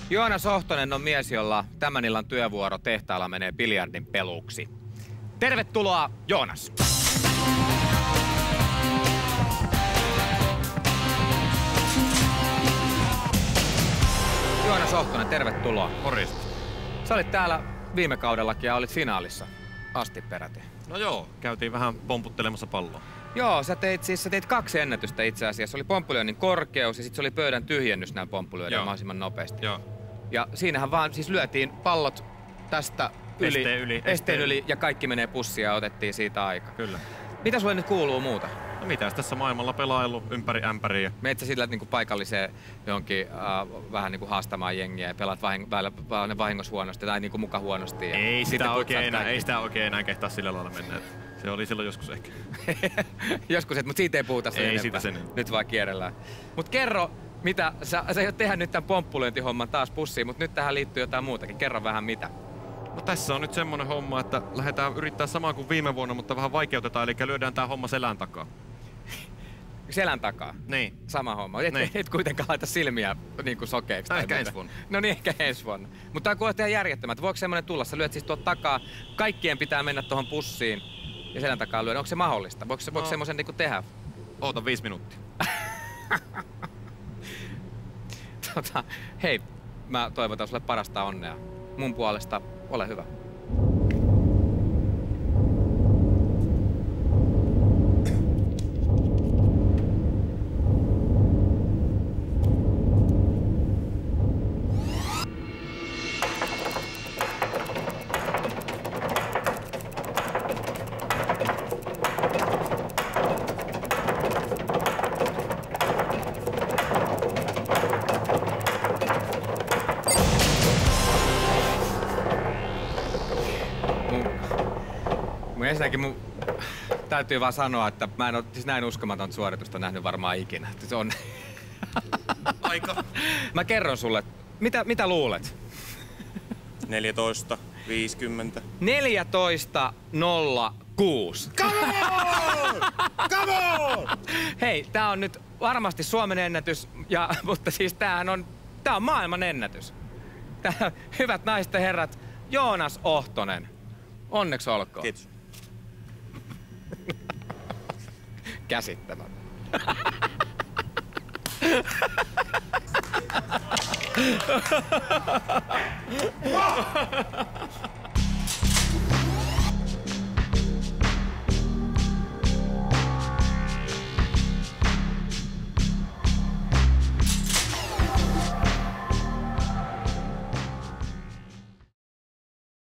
Joonas Ohtonen on mies, jolla tämän illan työvuoro tehtaalla menee biljardin peluksi. Tervetuloa, Joonas! Joonas Ohtonen, tervetuloa. Morjesta. Sä olit täällä viime kaudellakin ja olit finaalissa asti peräti. No joo, käytiin vähän pomputtelemassa palloa. Joo, sä teit 2 ennätystä itse asiassa. Se oli pomppulyönnin korkeus ja sitten se oli pöydän tyhjennys näin pomppulyödä mahdollisimman nopeasti. Joo. Ja siinähän vaan siis lyötiin pallot tästä esteen yli ja kaikki menee pussiin ja otettiin siitä aika. Kyllä. Mitä sulle nyt kuuluu muuta? No mitäs tässä maailmalla pelailu ympäri ämpäriä? Meet sä sillä niinku paikalliseen johonkin vähän niinku haastamaan jengiä ja pelaat vahingossa huonosti tai niinku muka huonosti. Ja ei sitä oikein enää kehtaa sillä lailla mennä. Se oli silloin joskus ehkä. Joskus, mutta siitä ei puhuta sen enempää. Siitä sen. Nyt vaan kierrellään. Mut kerro, mitä, sä aiot tehdä nyt tämän pomppulyöntihomman taas pussiin, mutta nyt tähän liittyy jotain muutakin. Kerro vähän mitä. No tässä on nyt semmonen homma, että lähdetään yrittää samaa kuin viime vuonna, mutta vähän vaikeutetaan, eli lyödään tää homma selän takaa. Selän takaa? Niin. Sama homma. Niin. Et kuitenkaan laita silmiä niin sokeiksi. Ehkä ensi vuonna. No niin, ehkä ensi vuonna. Mutta tää kuulostaa ihan järjettömät. Voiko semmonen tulla? Sä lyöt siis tuolta takaa, kaikkien pitää mennä tuohon pussiin ja selän takaa lyödä. Onko se mahdollista? Voiko semmosen niinku tehdä? Oota 5 minuuttia. Hei, mä toivotan sulle parasta onnea. Mun puolesta ole hyvä. Ensinnäkin täytyy vaan sanoa, että mä en ole siis näin uskomaton suoritusta nähnyt varmaan ikinä. Se on... Aika. Mä kerron sulle. Mitä luulet? 14, 50. 14.06. Come on! Come on! Hei, tää on nyt varmasti Suomen ennätys, mutta siis tää on maailman ennätys. Hyvät naiset ja herrat, Joonas Ohtonen. Onneksi olkoon. Kiitos. Käsittämätöntä.